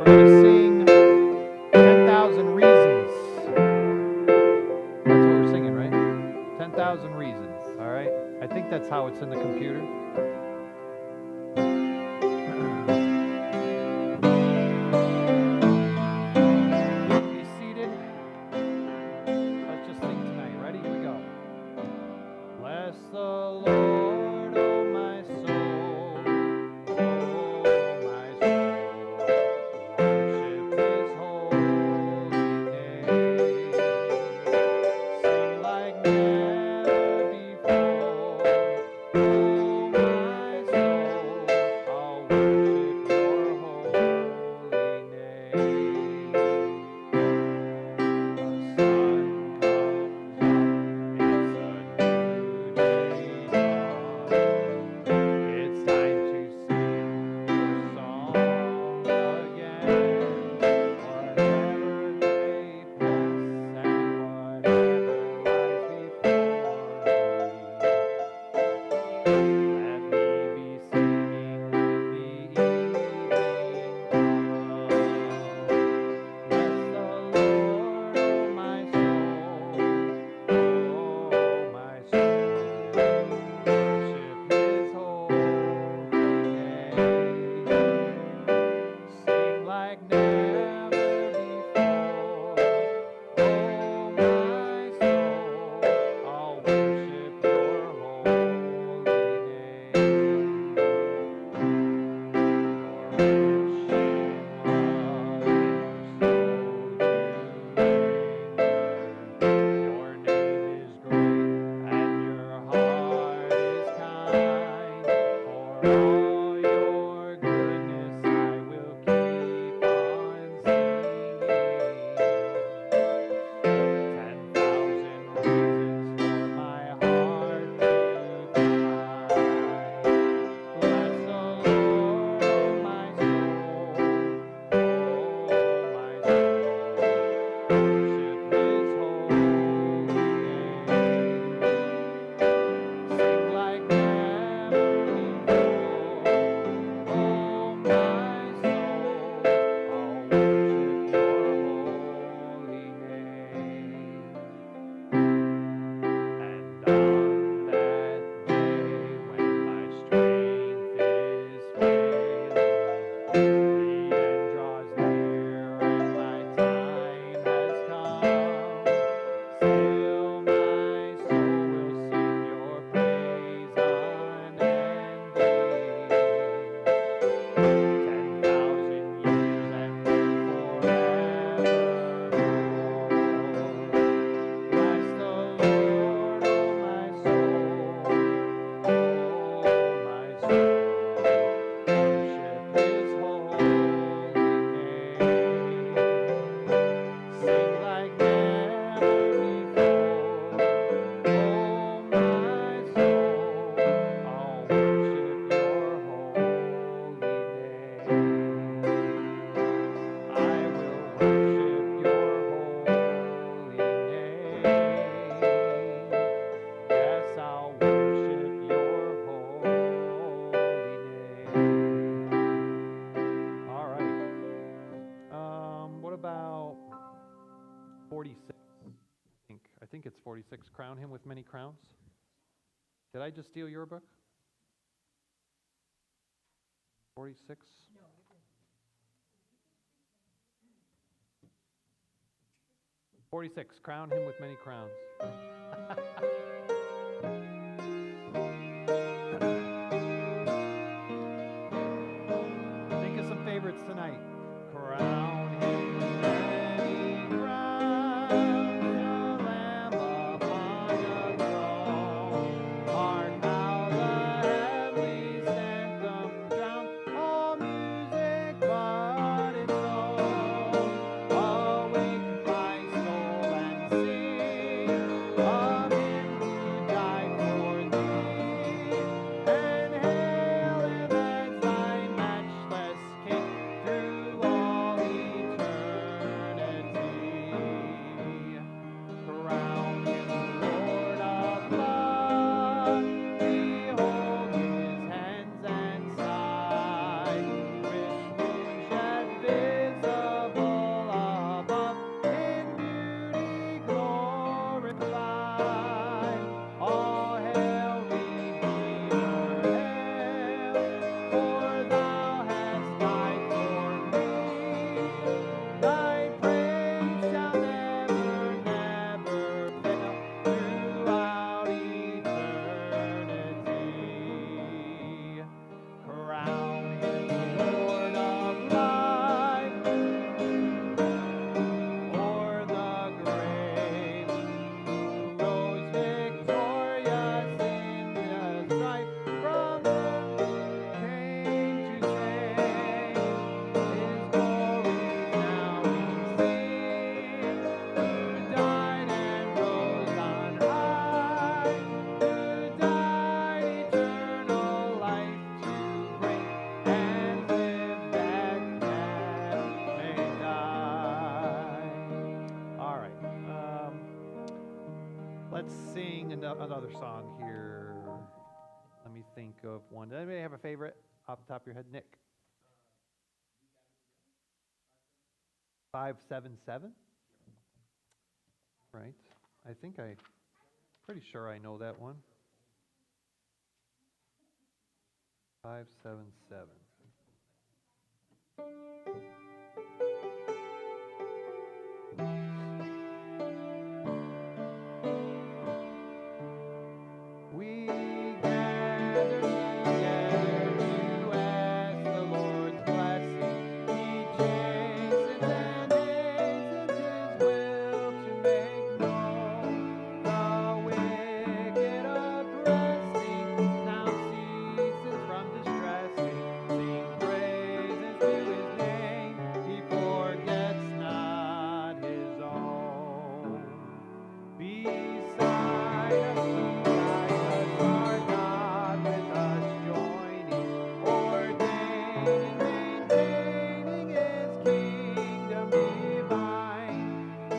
We're going to sing 10,000 Reasons. That's what we're singing, right? 10,000 Reasons, all right? I think that's how it's in the computer. Be seated. Let's just sing tonight. Ready? Here we go. Bless the Lord, oh my soul, oh my soul. Worship His holy name. Sing like never before, oh my soul. I'll worship Your holy name. The sun comes up, it's a new day dawn. It's time to sing your song again. Whatever the day pass and whatever lies before me, let me be singing when the evening comes. Bless the Lord, oh my soul, oh my soul. Worship His holy name. Sing like never before, oh my soul. I'll worship Your holy name. You're rich in love and you're slow to anger. Your name is great and Your heart is kind. For all Your goodness I will keep on singing. 10,000 reasons for my heart to cry. Bless the Lord, oh my soul, oh my soul. Worship His holy name. Sing like never before, oh my soul. I'll worship Your holy name. And on that day when my strength is failing, the end draws near and my time has come, still my soul will sing Your praise unending. 10,000 years and then forevermore. Bless the Lord, oh my soul, oh my soul. Worship His holy name. Sing like never before, oh my soul. I'll worship Your holy name. I will worship Your holy name. Yes, I'll worship Your holy name. All right. What about 46? I think it's 46. Crown Him with many crowns. Did I just steal your book? 46? 46. Crown Him with many crowns. Think of some favorites tonight. Crown Him with many crowns, the Lamb upon the throne. Hark how the heavenlies anthem drown all music but its own. Awake my soul and sing of Him who died for thee, and hail Him as thy matchless King through all Let's sing another song here. Let me think of one. Does anybody have a favorite off the top of your head? Nick? 577? Right. Pretty sure I know that one. 577. We gather together to ask the Lord's blessing. He chastens and hastens His will to make known. The wicked oppressing now ceases from distressing. Sing praises to His name. He forgets not His own. Beside us, He guides us, our God with us joining, ordaining, maintaining His kingdom divine.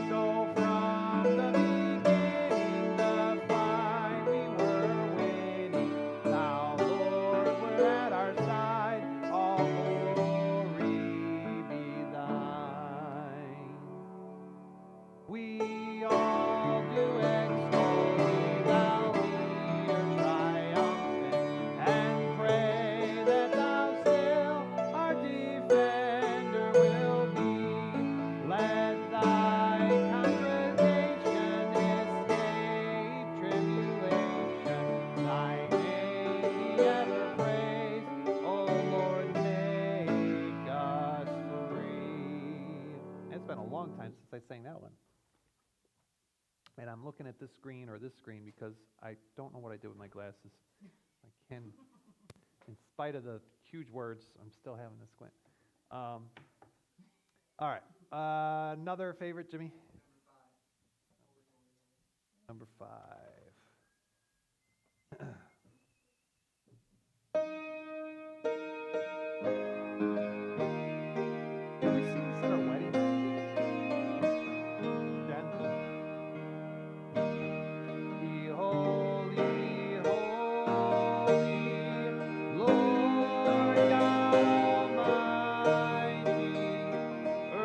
So from the beginning, the fight we were winning. Thou, Lord, were at our side, all glory be thine. We all do extol Thee, Thou leader triumphant, and pray that Thou still our defender will be. Let Thy congregation escape tribulation. Thy name be ever praised, O Lord, make us free. It's been a long time since I sang that one. And I'm looking at this screen or this screen because I don't know what I did with my glasses. I can, in spite of the huge words, I'm still having to squint. All right. Another favorite, Jimmy? Number 5. Can we sing this at our wedding? Jen? Be holy, holy, Lord God Almighty.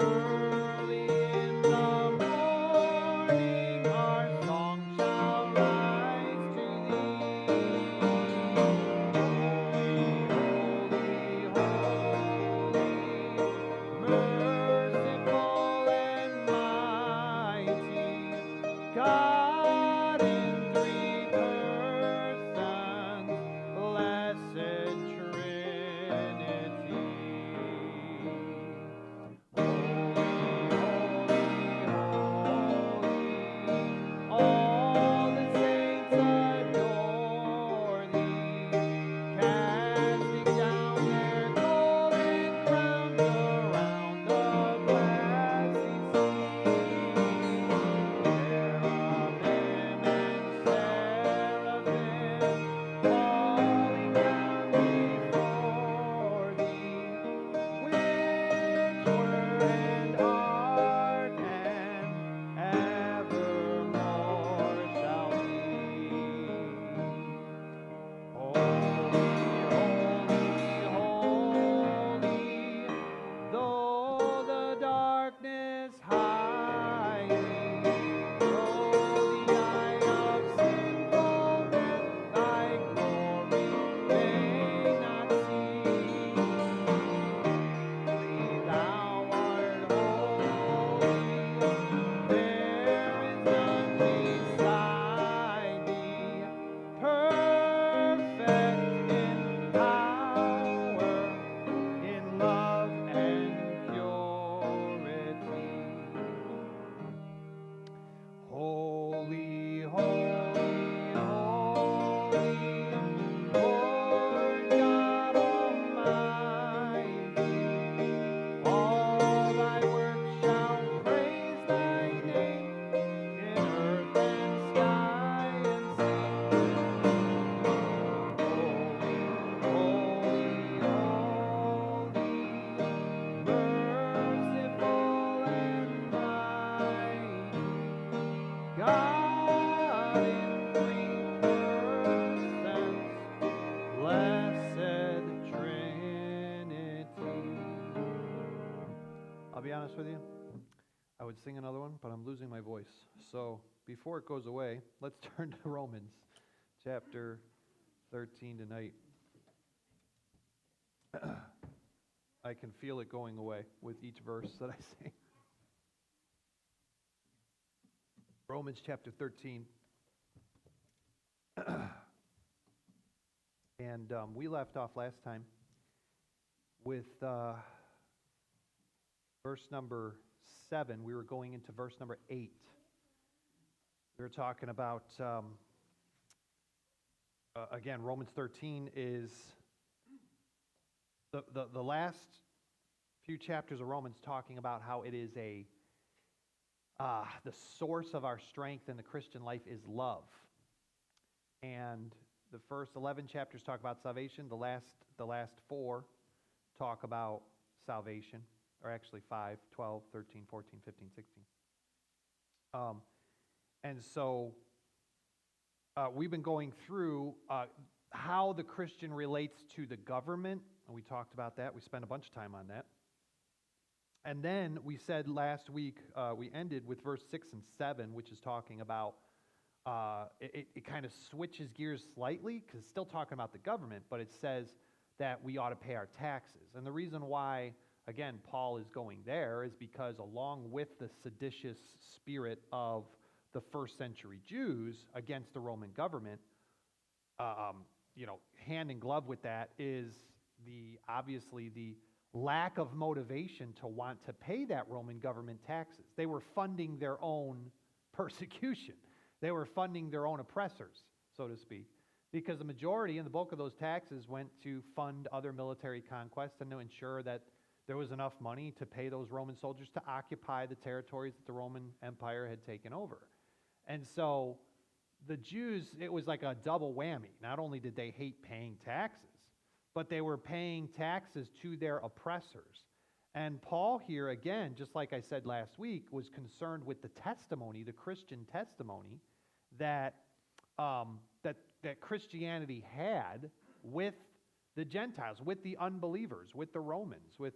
Early in the morning our song shall rise. I'll be honest with you, I would sing another one, but I'm losing my voice. So before it goes away, let's turn to Romans chapter 13 tonight. I can feel it going away with each verse that I sing. Romans chapter 13. And we left off last time with verse number 7. We were going into verse number 8. We were talking about, again, Romans 13 is the last few chapters of Romans talking about how it is the source of our strength in the Christian life is love. And the first 11 chapters talk about salvation. The last 4 talk about salvation, or actually 5, 12, 13, 14, 15, 16. And so we've been going through how the Christian relates to the government, and we talked about that. We spent a bunch of time on that. And then we said last week, we ended with verse 6 and 7, which is talking about, it kind of switches gears slightly, because it's still talking about the government, but it says that we ought to pay our taxes. And the reason why, again, Paul is going there is because along with the seditious spirit of the first century Jews against the Roman government, hand in glove with that is obviously the lack of motivation to want to pay that Roman government taxes. They were funding their own persecution. They were funding their own oppressors, so to speak, because the majority and the bulk of those taxes went to fund other military conquests and to ensure that there was enough money to pay those Roman soldiers to occupy the territories that the Roman Empire had taken over. And so the Jews, it was like a double whammy. Not only did they hate paying taxes, but they were paying taxes to their oppressors. And Paul here, again, just like I said last week, was concerned with the testimony, the Christian testimony, that Christianity had with the Gentiles, with the unbelievers, with the Romans, with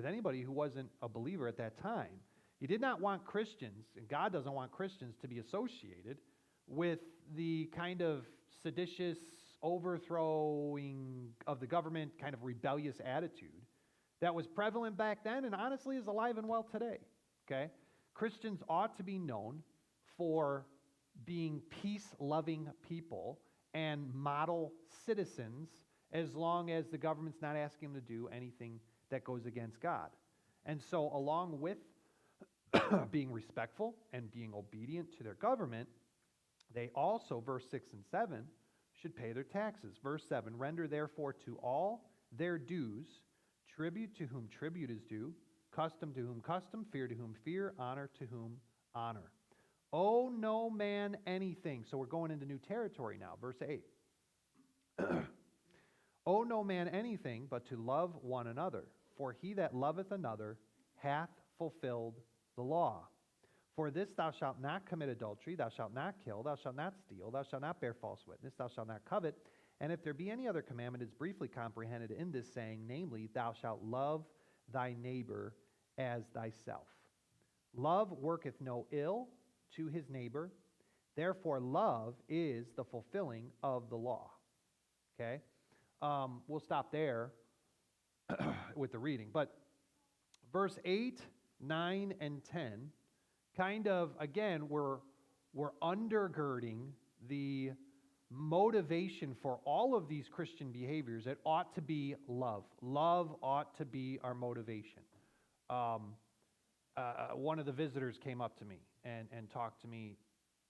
anybody who wasn't a believer at that time. He did not want Christians, and God doesn't want Christians to be associated with the kind of seditious overthrowing of the government, kind of rebellious attitude that was prevalent back then and honestly is alive and well today. Okay? Christians ought to be known for being peace-loving people and model citizens as long as the government's not asking them to do anything that goes against God. And so along with being respectful and being obedient to their government, they also, verse 6 and 7, should pay their taxes. Verse 7, render therefore to all their dues, tribute to whom tribute is due, custom to whom custom, fear to whom fear, honor to whom honor. Owe no man anything. So we're going into new territory now. Verse 8. Owe no man anything but to love one another, for he that loveth another hath fulfilled the law. For this thou shalt not commit adultery, thou shalt not kill, thou shalt not steal, thou shalt not bear false witness, thou shalt not covet. And if there be any other commandment, it is briefly comprehended in this saying, namely, thou shalt love thy neighbor as thyself. Love worketh no ill to his neighbor, therefore love is the fulfilling of the law. Okay? We'll stop there with the reading. But verse 8, 9, and 10 kind of, again, we're undergirding the motivation for all of these Christian behaviors. It ought to be love. Love ought to be our motivation. One of the visitors came up to me and talked to me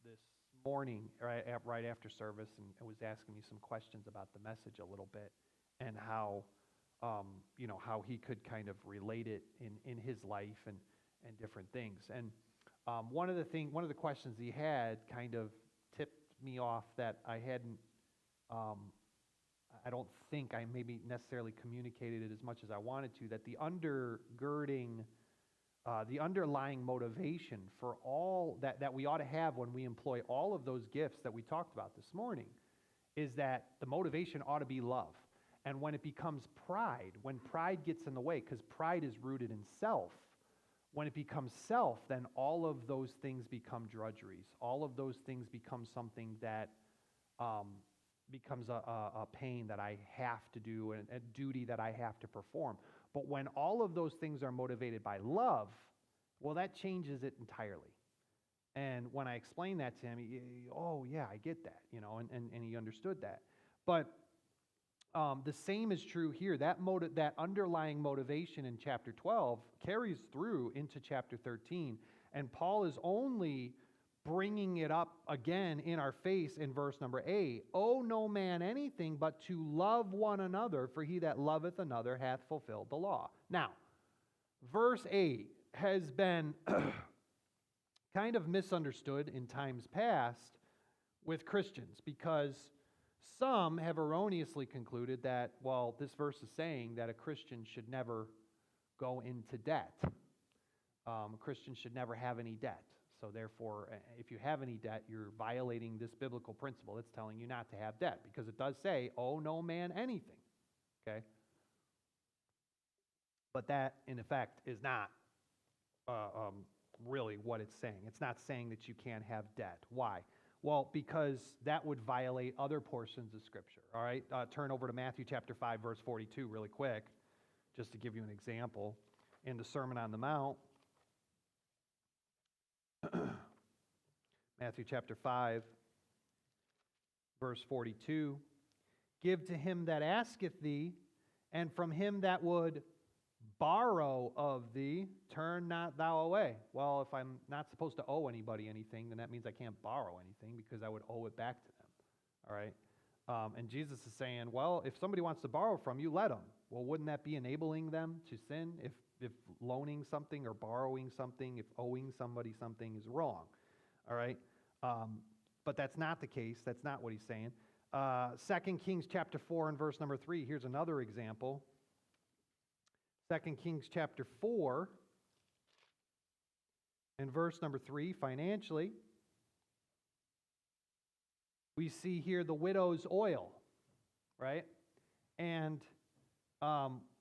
this morning right after service and was asking me some questions about the message a little bit and how he could kind of relate it in his life and different things. And one of the questions he had kind of tipped me off that I hadn't, I don't think I maybe necessarily communicated it as much as I wanted to, that the underlying motivation for all that we ought to have when we employ all of those gifts that we talked about this morning is that the motivation ought to be love. And when it becomes pride, when pride gets in the way, because pride is rooted in self, When it becomes self, then all of those things become drudgeries. All of those things become something that becomes a pain that I have to do and a duty that I have to perform. But when all of those things are motivated by love, well, that changes it entirely. And when I explained that to him, oh, yeah, I get that, and he understood that. But the same is true here. That underlying motivation in chapter 12 carries through into chapter 13. And Paul is only bringing it up again in our face in verse number 8. Owe no man anything but to love one another, for he that loveth another hath fulfilled the law. Now, verse 8 has been kind of misunderstood in times past with Christians, because some have erroneously concluded that, well, this verse is saying that a Christian should never go into debt. A Christian should never have any debt. So therefore, if you have any debt, you're violating this biblical principle. It's telling you not to have debt, because it does say, owe no man anything. Okay? But that, in effect, is not really what it's saying. It's not saying that you can't have debt. Why? Well, because that would violate other portions of Scripture. All right? Turn over to Matthew chapter 5, verse 42 really quick, just to give you an example. In the Sermon on the Mount, Matthew chapter 5, verse 42, give to him that asketh thee, and from him that would borrow of thee, turn not thou away. Well, if I'm not supposed to owe anybody anything, then that means I can't borrow anything, because I would owe it back to them. All right? And Jesus is saying, well, if somebody wants to borrow from you, let them. Well, wouldn't that be enabling them to sin if loaning something or borrowing something, if owing somebody something is wrong? All right? But that's not the case. That's not what he's saying. 2 Kings chapter 4 and verse number 3. Here's another example. 2 Kings chapter 4 and verse number 3, financially, we see here the widow's oil, right? And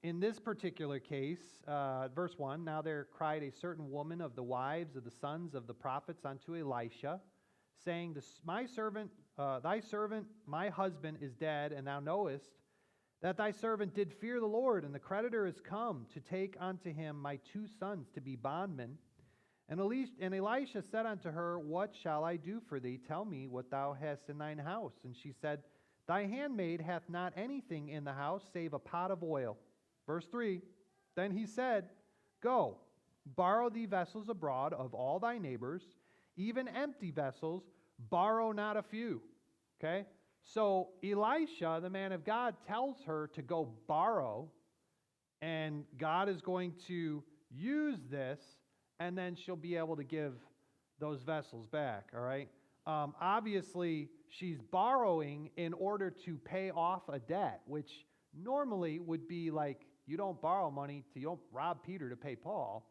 in this particular case, verse 1, now there cried a certain woman of the wives of the sons of the prophets unto Elisha, saying, thy servant, my husband, is dead, and thou knowest that thy servant did fear the Lord, and the creditor is come to take unto him my 2 sons to be bondmen. And Elisha said unto her, what shall I do for thee? Tell me what thou hast in thine house. And she said, thy handmaid hath not anything in the house save a pot of oil. Verse 3, then he said, go, borrow thee vessels abroad of all thy neighbors, even empty vessels, borrow not a few. Okay? So Elisha, the man of God, tells her to go borrow, and God is going to use this, and then she'll be able to give those vessels back, all right? Obviously, she's borrowing in order to pay off a debt, which normally would be like, you don't borrow money, you don't rob Peter to pay Paul.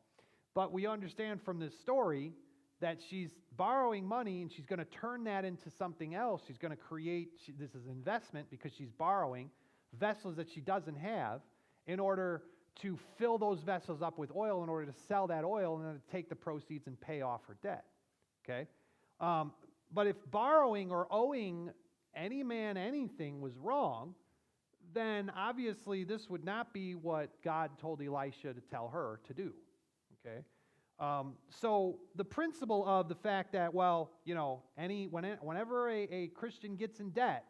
But we understand from this story that she's borrowing money, and she's going to turn that into something else. She's going to create, this is investment, because she's borrowing vessels that she doesn't have in order to fill those vessels up with oil, in order to sell that oil and then to take the proceeds and pay off her debt. Okay? But if borrowing or owing any man anything was wrong, then obviously this would not be what God told Elisha to tell her to do. Okay? So the principle of the fact that, well, whenever a Christian gets in debt,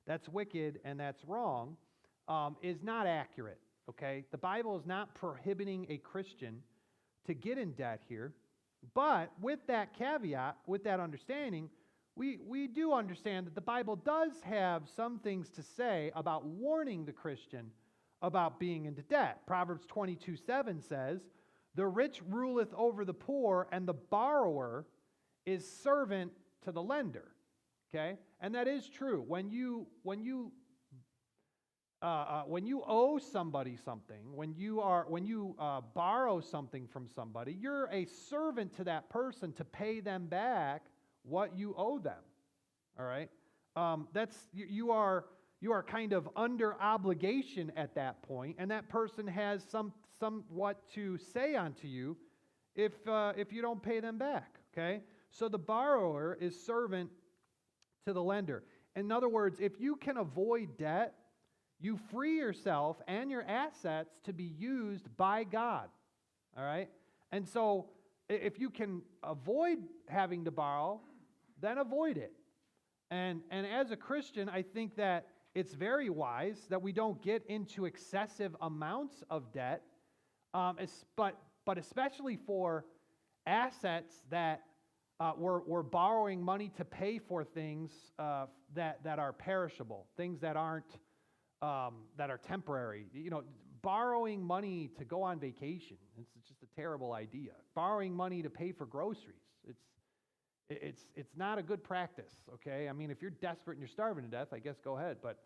that's wicked and that's wrong, is not accurate. Okay, the Bible is not prohibiting a Christian to get in debt here, but with that caveat, with that understanding, we do understand that the Bible does have some things to say about warning the Christian about being into debt. Proverbs 22:7 says, the rich ruleth over the poor, and the borrower is servant to the lender. Okay? And that is true. When you owe somebody something, when you borrow something from somebody, you're a servant to that person to pay them back what you owe them. All right? You are kind of under obligation at that point, and that person has some somewhat to say unto you if you don't pay them back. Okay? So the borrower is servant to the lender. In other words, if you can avoid debt, you free yourself and your assets to be used by God. All right? And so if you can avoid having to borrow, then avoid it. And as a Christian, I think that it's very wise that we don't get into excessive amounts of debt, but especially for assets that we're borrowing money to pay for things that are perishable, things that aren't that are temporary. You know, borrowing money to go on vacation, it's just a terrible idea. Borrowing money to pay for groceries, it's not a good practice, okay? I mean, if you're desperate and you're starving to death, I guess go ahead. But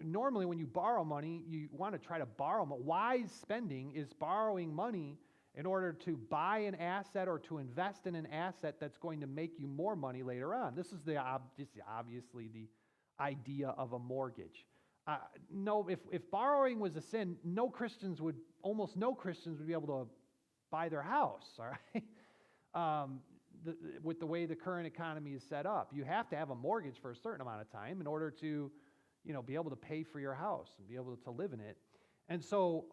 normally when you borrow money, you want to try to borrow. Wise spending is borrowing money in order to buy an asset or to invest in an asset that's going to make you more money later on. This is obviously the idea of a mortgage. No, if borrowing was a sin, almost no Christians would be able to buy their house, all right? With the way the current economy is set up, you have to have a mortgage for a certain amount of time in order to, be able to pay for your house and be able to live in it. And so,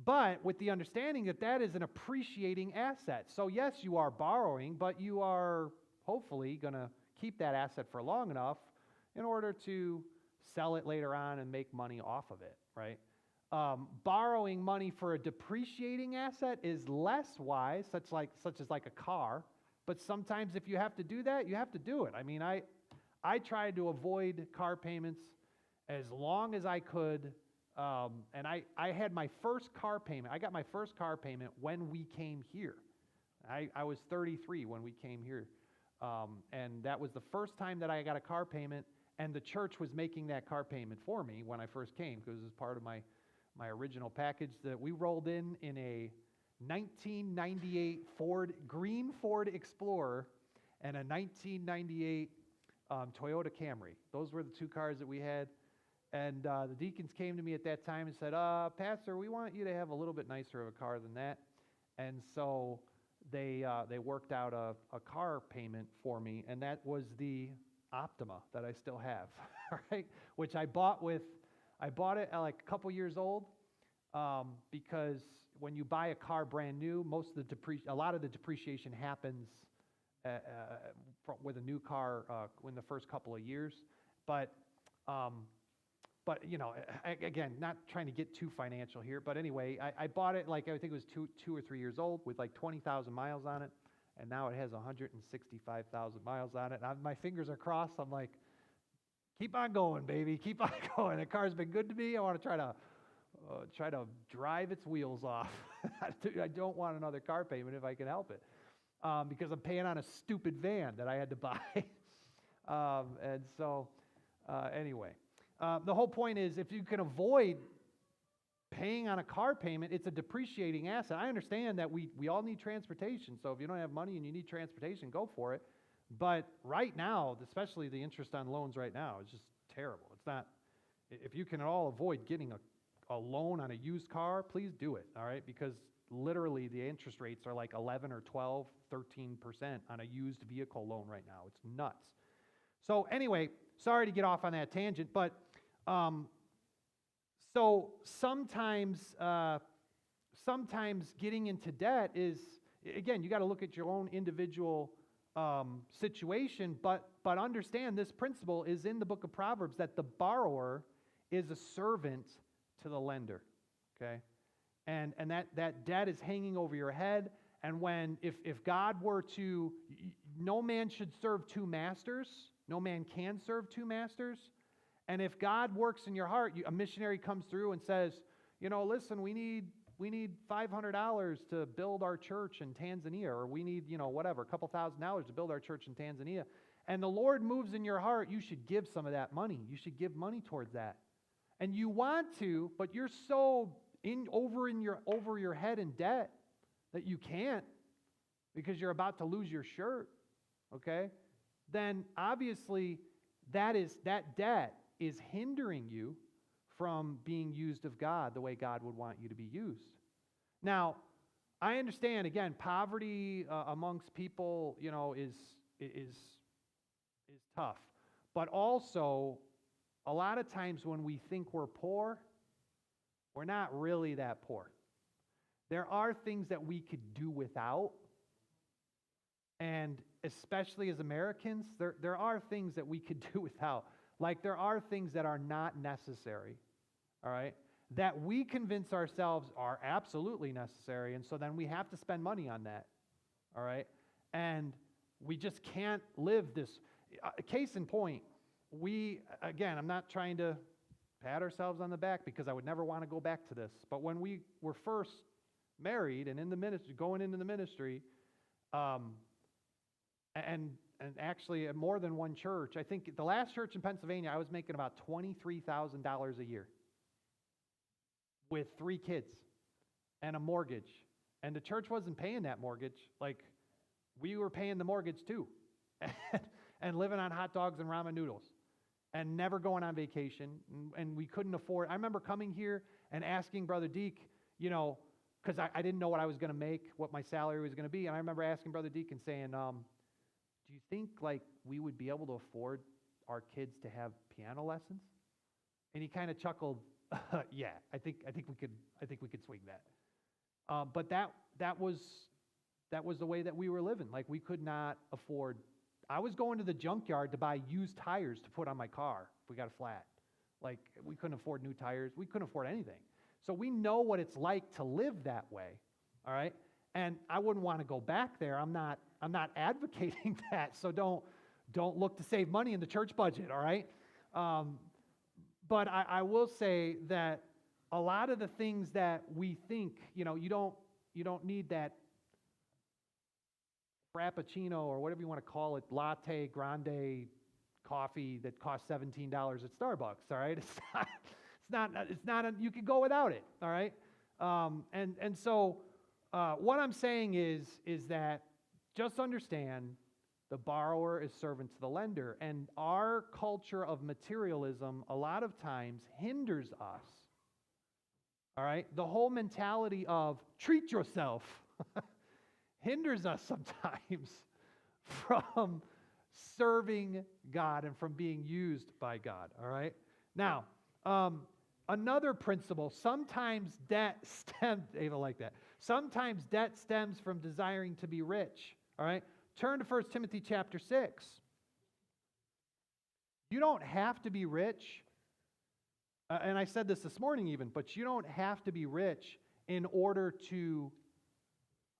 but with the understanding that is an appreciating asset. So yes, you are borrowing, but you are hopefully going to keep that asset for long enough in order to sell it later on and make money off of it, right? Borrowing money for a depreciating asset is less wise, such as like a car. But sometimes if you have to do that, you have to do it. I mean, I tried to avoid car payments as long as I could, and I had my first car payment. I got my first car payment when we came here. I was 33 when we came here, and that was the first time that I got a car payment. And the church was making that car payment for me when I first came, because it was part of my original package that we rolled in a 1998 green Ford Explorer and a 1998 Toyota Camry. Those were the two cars that we had. And the deacons came to me at that time and said, Pastor, we want you to have a little bit nicer of a car than that. And so they worked out a car payment for me, and that was the Optima that I still have, right? Which I bought it at like a couple years old, because when you buy a car brand new, a lot of the depreciation happens with a new car in the first couple of years. But again, not trying to get too financial here, but anyway, I bought it like I think it was two or 3 years old with like 20,000 miles on it. And now it has 165,000 miles on it. And my fingers are crossed. I'm like, keep on going, baby. Keep on going. The car's been good to me. I want to try to drive its wheels off. I don't want another car payment if I can help it, because I'm paying on a stupid van that I had to buy. And so, anyway, the whole point is if you can avoid paying on a car payment, it's a depreciating asset. I understand that we all need transportation, so if you don't have money and you need transportation, go for it. But right now, especially the interest on loans right now, is just terrible. It's not, if you can at all avoid getting a loan on a used car, please do it, all right? Because literally the interest rates are like 11 or 12, 13% on a used vehicle loan right now. It's nuts. So anyway, sorry to get off on that tangent, but so sometimes getting into debt is, again, you got to look at your own individual situation, but understand this principle is in the book of Proverbs, that the borrower is a servant to the lender, okay? And that debt is hanging over your head, and if God were to, no man should serve two masters, no man can serve two masters. And if God works in your heart, a missionary comes through and says, listen, we need $500 to build our church in Tanzania, or we need, whatever, a couple $1,000s to build our church in Tanzania. And the Lord moves in your heart, you should give some of that money. You should give money towards that. And you want to, but you're so over your head in debt that you can't, because you're about to lose your shirt, okay? Then obviously that debt is hindering you from being used of God the way God would want you to be used. Now, I understand, again, poverty amongst people, is tough. But also, a lot of times when we think we're poor, we're not really that poor. There are things that we could do without. And especially as Americans, there are things that we could do without. Like there are things that are not necessary, all right, that we convince ourselves are absolutely necessary. And so then we have to spend money on that, all right? And we just can't live this. Case in point, again, I'm not trying to pat ourselves on the back because I would never want to go back to this. But when we were first married and in the ministry, going into the ministry, and actually at more than one church, I think the last church in Pennsylvania, I was making about $23,000 a year with 3 kids and a mortgage. And the church wasn't paying that mortgage. Like, we were paying the mortgage too. And living on hot dogs and ramen noodles. And never going on vacation. And we couldn't afford. I remember coming here and asking Brother Deke, because I didn't know what I was going to make, what my salary was going to be. And I remember asking Brother Deke and saying, do you think like we would be able to afford our kids to have piano lessons? And he kind of chuckled, yeah, I think we could swing that. But that was the way that we were living. Like we could not afford. I was going to the junkyard to buy used tires to put on my car if we got a flat. Like we couldn't afford new tires. We couldn't afford anything. So we know what it's like to live that way. All right? And I wouldn't want to go back there. I'm not advocating that. So don't look to save money in the church budget, all right? But I will say that a lot of the things that we think, you don't need that Frappuccino or whatever you want to call it, latte, grande coffee that costs $17 at Starbucks, all right? It's not, you could go without it, all right? And so what I'm saying is that just understand the borrower is servant to the lender. And our culture of materialism a lot of times hinders us, all right? The whole mentality of treat yourself hinders us sometimes from serving God and from being used by God, all right? Now, another principle, sometimes debt stems, Ava like that. Sometimes debt stems from desiring to be rich, all right? Turn to 1 Timothy chapter 6. You don't have to be rich, and I said this morning even, but you don't have to be rich in order to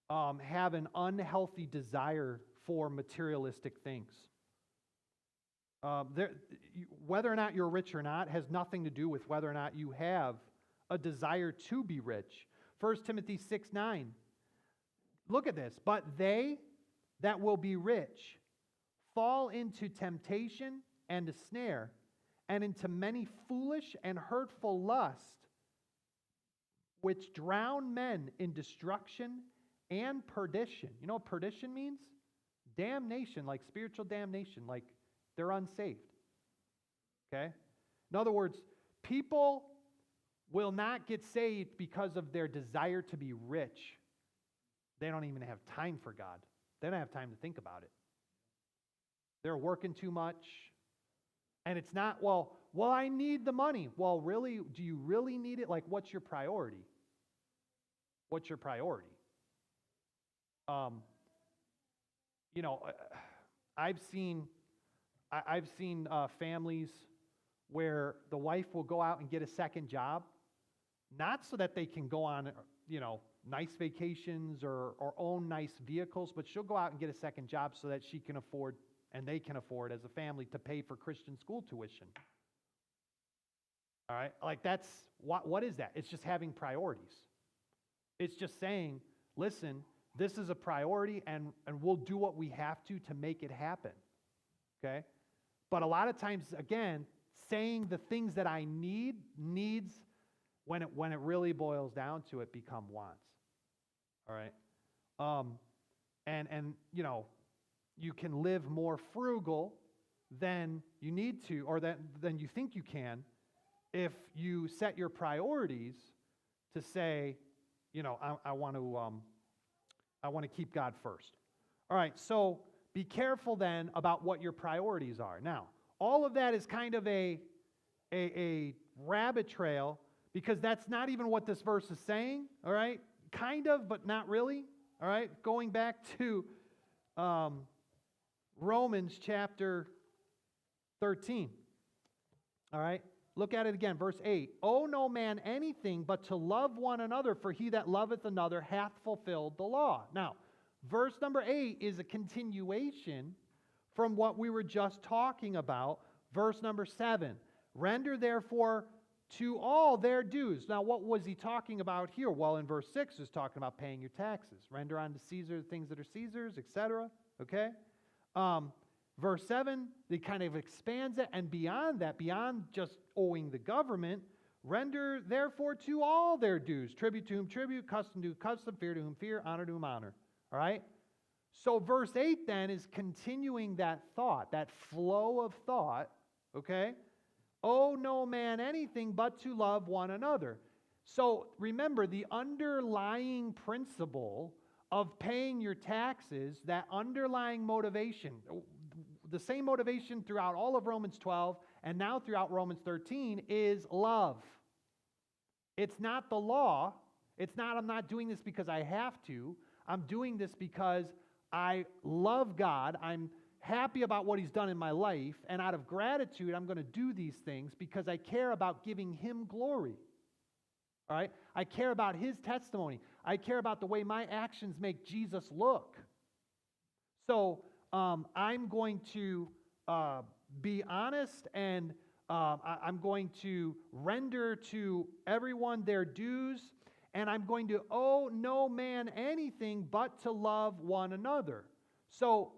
have an unhealthy desire for materialistic things. Whether or not you're rich or not has nothing to do with whether or not you have a desire to be rich. 1 Timothy 6:9. Look at this. But they that will be rich fall into temptation and a snare, and into many foolish and hurtful lusts, which drown men in destruction and perdition. You know what perdition means? Damnation, like spiritual damnation, like they're unsaved. Okay? In other words, people will not get saved because of their desire to be rich. They don't even have time for God. They don't have time to think about it. They're working too much. And it's not, well, I need the money. Well, really, do you really need it? Like, what's your priority? What's your priority? I've seen families where the wife will go out and get a second job, not so that they can go on, nice vacations or own nice vehicles, but she'll go out and get a second job so that she can afford, and they can afford as a family, to pay for Christian school tuition. All right? Like that's, what is that? It's just having priorities. It's just saying, listen, this is a priority and we'll do what we have to make it happen. Okay? But a lot of times, again, saying the things that I needs, when it really boils down to it, become wants. All right? And you can live more frugal than you need to, or than you think you can, if you set your priorities to say, I want to keep God first. All right, so be careful then about what your priorities are. Now, all of that is kind of a rabbit trail, because that's not even what this verse is saying, all right? Kind of, but not really, all right? Going back to Romans chapter 13, all right? Look at it again, verse 8. Owe no man anything but to love one another, for he that loveth another hath fulfilled the law. Now, verse number 8 is a continuation from what we were just talking about. Verse number 7. Render therefore to all their dues. Now, what was he talking about here? Well, in verse 6 is talking about paying your taxes. Render unto Caesar the things that are Caesar's, etc. Okay? Verse 7, he kind of expands it, and beyond that, beyond just owing the government, render therefore to all their dues. Tribute to whom tribute, custom to whom custom, fear to whom fear, honor to whom honor. All right? So verse 8 then is continuing that thought, that flow of thought, okay? Owe no man anything but to love one another. So remember, the underlying principle of paying your taxes, that underlying motivation, the same motivation throughout all of Romans 12 and now throughout Romans 13, is love. It's not the law. It's not, I'm not doing this because I have to. I'm doing this because I love God. I'm happy about what He's done in my life, and out of gratitude, I'm going to do these things because I care about giving Him glory. All right? I care about His testimony. I care about the way my actions make Jesus look. So I'm going to be honest, and I'm going to render to everyone their dues, and I'm going to owe no man anything but to love one another. So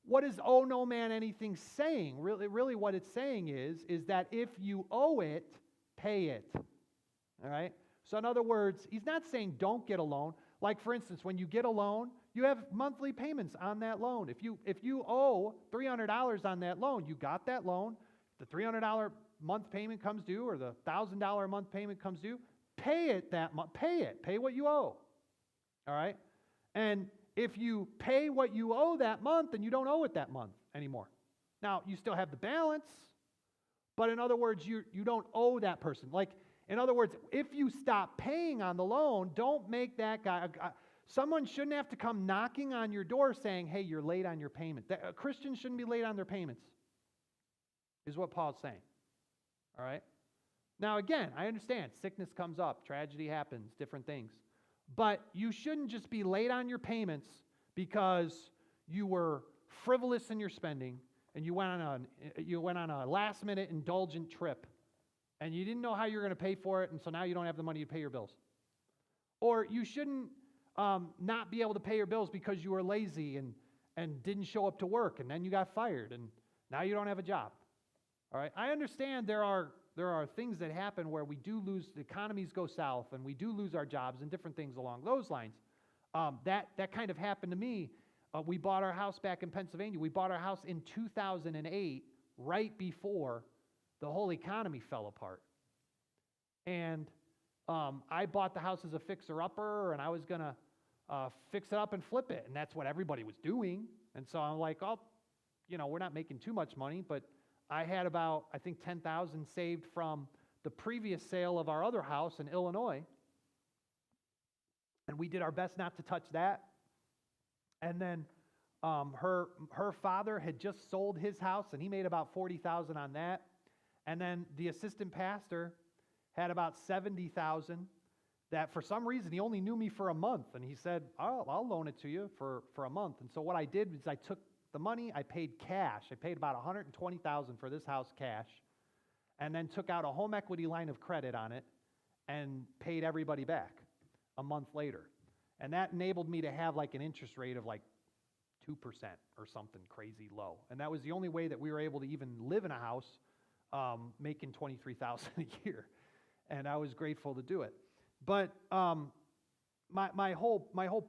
what is owe no man anything saying? Really what it's saying is that if you owe it, pay it. All right? So in other words, he's not saying don't get a loan. Like for instance, when you get a loan, you have monthly payments on that loan. If you owe $300 on that loan, you got that loan, the $300 month payment comes due, or the $1,000 a month payment comes due, pay it that month. Pay what you owe. All right? And if you pay what you owe that month, then you don't owe it that month anymore. Now, you still have the balance, but in other words, you don't owe that person. Like, in other words, if you stop paying on the loan, don't make that guy... Someone shouldn't have to come knocking on your door saying, hey, you're late on your payment. Christians shouldn't be late on their payments, is what Paul's saying. All right? Now, again, I understand. Sickness comes up. Tragedy happens. Different things. But you shouldn't just be late on your payments because you were frivolous in your spending and you went on a last-minute indulgent trip and you didn't know how you were going to pay for it, and so now you don't have the money to pay your bills. Or you shouldn't not be able to pay your bills because you were lazy and didn't show up to work, and then you got fired, and now you don't have a job. All right? I understand there are things that happen where we do lose, the economies go south, and we do lose our jobs and different things along those lines. That kind of happened to me. We bought our house back in Pennsylvania. We bought our house in 2008, right before the whole economy fell apart. And I bought the house as a fixer-upper, and I was going to fix it up and flip it, and that's what everybody was doing. And so I'm like, oh, we're not making too much money, but I had about, I think, $10,000 saved from the previous sale of our other house in Illinois, and we did our best not to touch that. And then her father had just sold his house, and he made about $40,000 on that. And then the assistant pastor had about $70,000 that for some reason he only knew me for a month, and he said, I'll loan it to you for a month. And so what I did was I took the money, I paid cash. I paid about $120,000 for this house cash, and then took out a home equity line of credit on it and paid everybody back a month later. And that enabled me to have like an interest rate of like 2% or something crazy low. And that was the only way that we were able to even live in a house making $23,000 a year. And I was grateful to do it. But my whole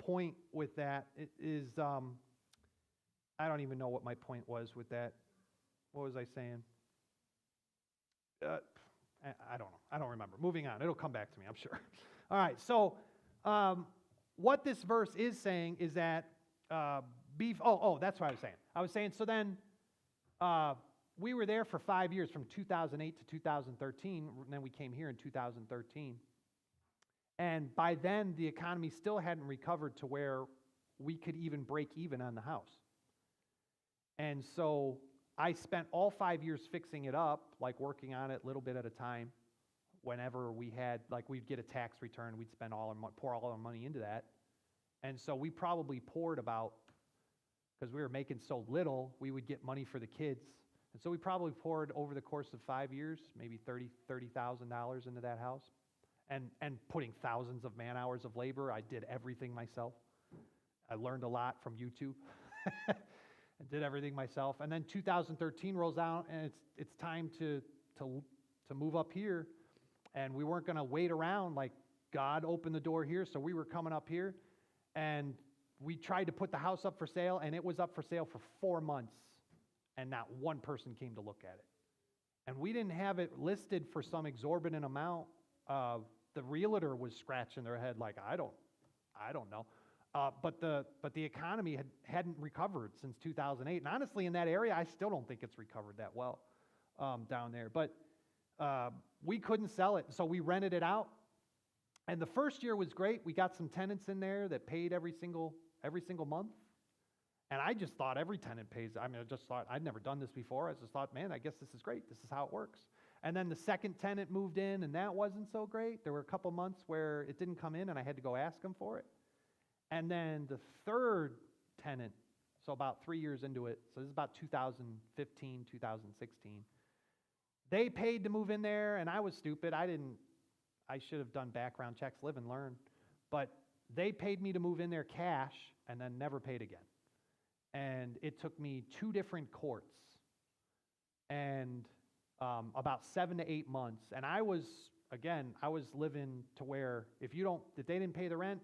point with that is I don't even know what my point was with that. What was I saying? I don't know. I don't remember. Moving on. It'll come back to me, I'm sure. All right. So what this verse is saying is that that's what I was saying. I was saying, so then we were there for 5 years, from 2008 to 2013, and then we came here in 2013. And by then, the economy still hadn't recovered to where we could even break even on the house. And so I spent all 5 years fixing it up, like working on it a little bit at a time. Whenever we had, like, we'd get a tax return, we'd spend pour all our money into that. And so we probably poured about, because we were making so little, we would get money for the kids. And so we probably poured over the course of 5 years, maybe $30,000 into that house. And putting thousands of man hours of labor. I did everything myself. I learned a lot from YouTube. And did everything myself. And then 2013 rolls out, and it's time to move up here. And we weren't going to wait around, like God opened the door here, so we were coming up here. And we tried to put the house up for sale, and it was up for sale for 4 months, and not one person came to look at it. And we didn't have it listed for some exorbitant amount. The realtor was scratching their head like, I don't know. But the economy hadn't recovered since 2008. And honestly, in that area, I still don't think it's recovered that well down there. But we couldn't sell it, so we rented it out. And the first year was great. We got some tenants in there that paid every single month. And I just thought every tenant pays. I just thought, I'd never done this before. I just thought, man, I guess this is great. This is how it works. And then the second tenant moved in, and that wasn't so great. There were a couple months where it didn't come in, and I had to go ask them for it. And then the third tenant, so about 3 years into it, so this is about 2015, 2016, they paid to move in there, and I was stupid. I should have done background checks, live and learn. But they paid me to move in there cash and then never paid again. And it took me 2 different courts and about 7 to 8 months. And I was living to where if they didn't pay the rent,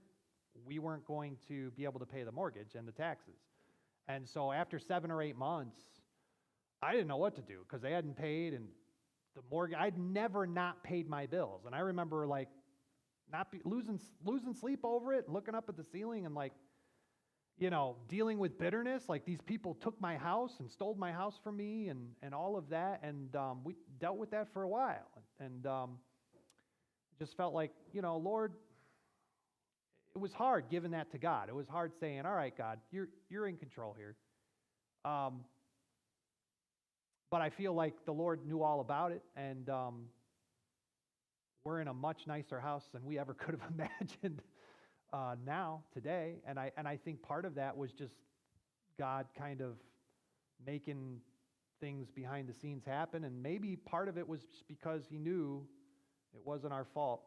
we weren't going to be able to pay the mortgage and the taxes. And so after 7 or 8 months, I didn't know what to do because they hadn't paid, and the mortgage, I'd never not paid my bills. And I remember like losing sleep over it, looking up at the ceiling and like, dealing with bitterness. Like, these people took my house and stole my house from me and all of that. And we dealt with that for a while. And just felt like, Lord, it was hard giving that to God. It was hard saying, all right, God, you're in control here. But I feel like the Lord knew all about it, and we're in a much nicer house than we ever could have imagined today. And I think part of that was just God kind of making things behind the scenes happen, and maybe part of it was just because He knew it wasn't our fault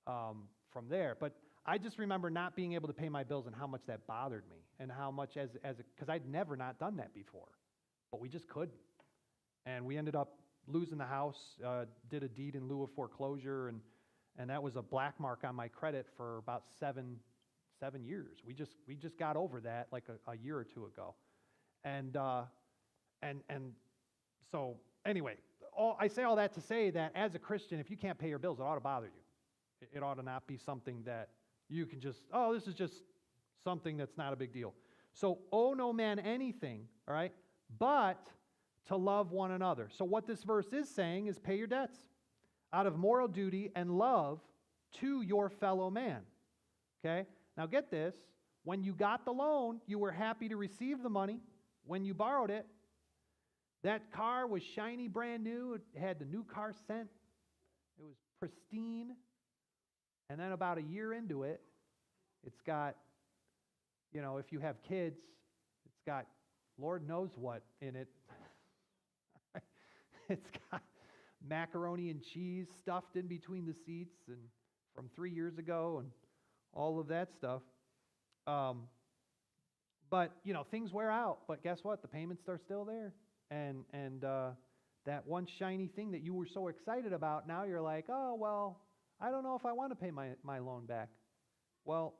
from there. But I just remember not being able to pay my bills and how much that bothered me, and how much because I'd never not done that before, but we just couldn't. And we ended up losing the house, did a deed in lieu of foreclosure, and that was a black mark on my credit for about seven years. We just got over that like a year or two ago. And so anyway, I say all that to say that as a Christian, if you can't pay your bills, it ought to bother you. It ought to not be something that you can just, this is just something that's not a big deal. So owe no man anything, all right, but to love one another. So what this verse is saying is pay your debts out of moral duty and love to your fellow man. Okay? Now get this. When you got the loan, you were happy to receive the money. When you borrowed it, that car was shiny, brand new. It had the new car scent. It was pristine. And then about a year into it, it's got, if you have kids, it's got Lord knows what in it. It's got macaroni and cheese stuffed in between the seats and from 3 years ago and all of that stuff. But, things wear out. But guess what? The payments are still there. And that one shiny thing that you were so excited about, now you're like, oh, well, I don't know if I want to pay my loan back. Well,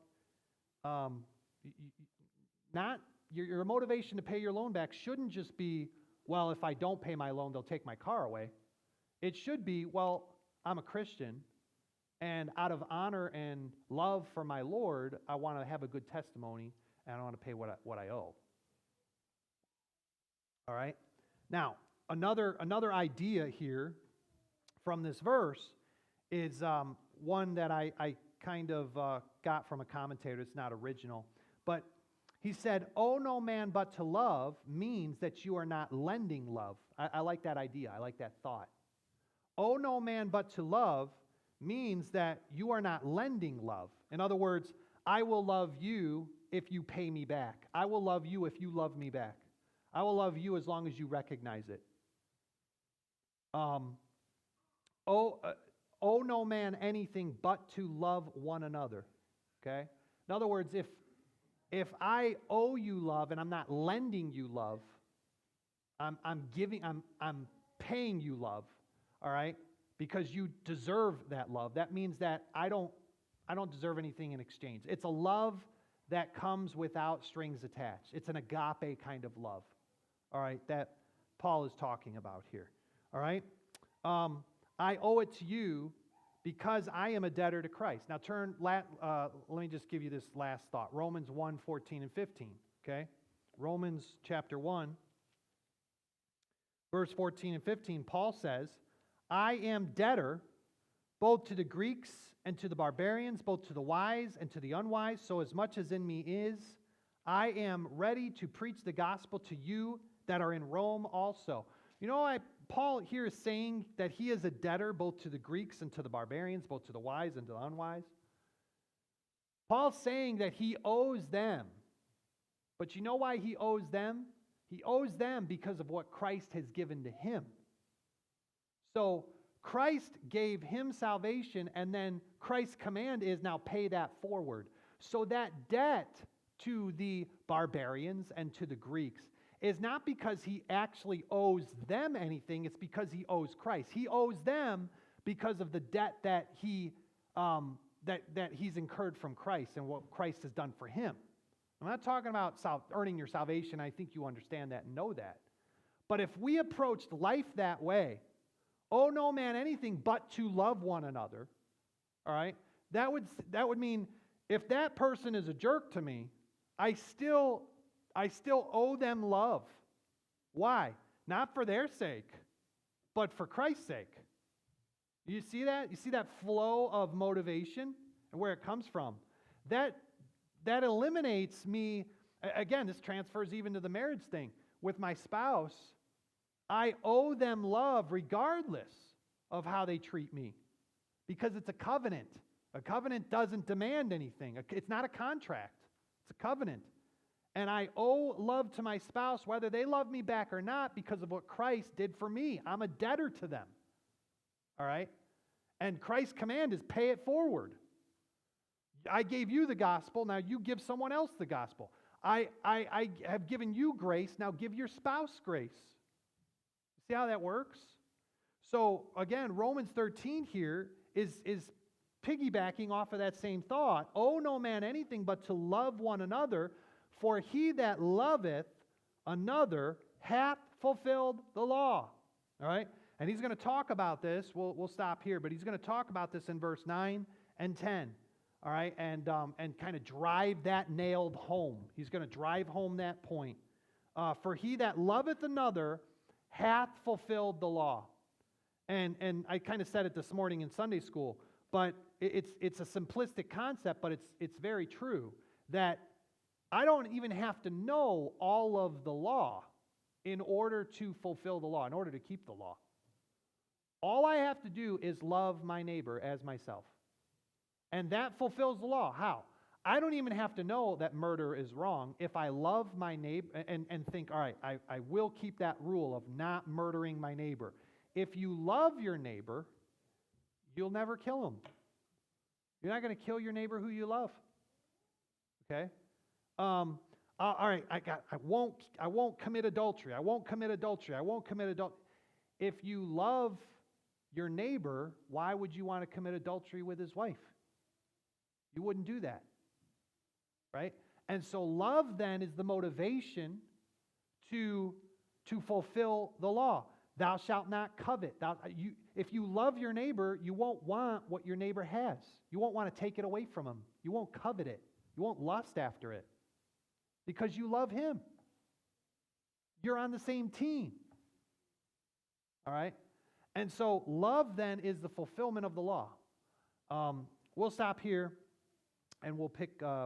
your motivation to pay your loan back shouldn't just be, well, if I don't pay my loan, they'll take my car away. It should be, well, I'm a Christian, and out of honor and love for my Lord, I want to have a good testimony, and I want to pay what I owe. All right? Now, another idea here from this verse is one that I kind of got from a commentator. It's not original. But he said, "Owe no man but to love" means that you are not lending love. I like that idea. I like that thought. "Owe no man but to love" means that you are not lending love. In other words, I will love you if you pay me back. I will love you if you love me back. I will love you as long as you recognize it. Owe no man anything but to love one another. Okay? In other words, if I owe you love and I'm not lending you love, I'm paying you love, all right? Because you deserve that love. That means that I don't deserve anything in exchange. It's a love that comes without strings attached. It's an agape kind of love, all right, that Paul is talking about here, all right? I owe it to you because I am a debtor to Christ. Now let me just give you this last thought. Romans 1, 14 and 15, okay? Romans chapter 1, verse 14 and 15, Paul says, "I am debtor both to the Greeks and to the barbarians, both to the wise and to the unwise, so as much as in me is, I am ready to preach the gospel to you that are in Rome also." You know, Paul here is saying that he is a debtor both to the Greeks and to the barbarians, both to the wise and to the unwise. Paul's saying that he owes them. But you know why he owes them? He owes them because of what Christ has given to him. So Christ gave him salvation, and then Christ's command is now pay that forward. So that debt to the barbarians and to the Greeks is not because he actually owes them anything, it's because he owes Christ. He owes them because of the debt that he's incurred from Christ and what Christ has done for him. I'm not talking about earning your salvation. I think you understand that and know that. But if we approached life that way, owe no man anything but to love one another, all right, that would mean if that person is a jerk to me, I still owe them love. Why? Not for their sake, but for Christ's sake. You see that? You see that flow of motivation and where it comes from? That eliminates me. Again, this transfers even to the marriage thing. With my spouse, I owe them love regardless of how they treat me because it's a covenant. A covenant doesn't demand anything. It's not a contract. It's a covenant. And I owe love to my spouse whether they love me back or not because of what Christ did for me. I'm a debtor to them. All right? And Christ's command is pay it forward. I gave you the gospel, now you give someone else the gospel. I have given you grace, now give your spouse grace. See how that works? So again, Romans 13 here is piggybacking off of that same thought. Owe no man anything but to love one another, for he that loveth another hath fulfilled the law. All right? And he's going to talk about this. We'll stop here, but he's going to talk about this in verse 9 and 10. All right? And kind of drive that nailed home. He's going to drive home that point. For he that loveth another hath fulfilled the law. And I kind of said it this morning in Sunday school, but it's a simplistic concept, but it's very true that I don't even have to know all of the law in order to fulfill the law, in order to keep the law. All I have to do is love my neighbor as myself. And that fulfills the law. How? I don't even have to know that murder is wrong if I love my neighbor and think, all right, I will keep that rule of not murdering my neighbor. If you love your neighbor, you'll never kill him. You're not going to kill your neighbor who you love. Okay? All right, I won't commit adultery. I won't commit adultery. I won't commit adultery. If you love your neighbor, why would you want to commit adultery with his wife? You wouldn't do that. Right? And so love then is the motivation to fulfill the law. Thou shalt not covet. If you love your neighbor, you won't want what your neighbor has. You won't want to take it away from him. You won't covet it. You won't lust after it because you love him. You're on the same team. All right? And so love then is the fulfillment of the law. We'll stop here and we'll pick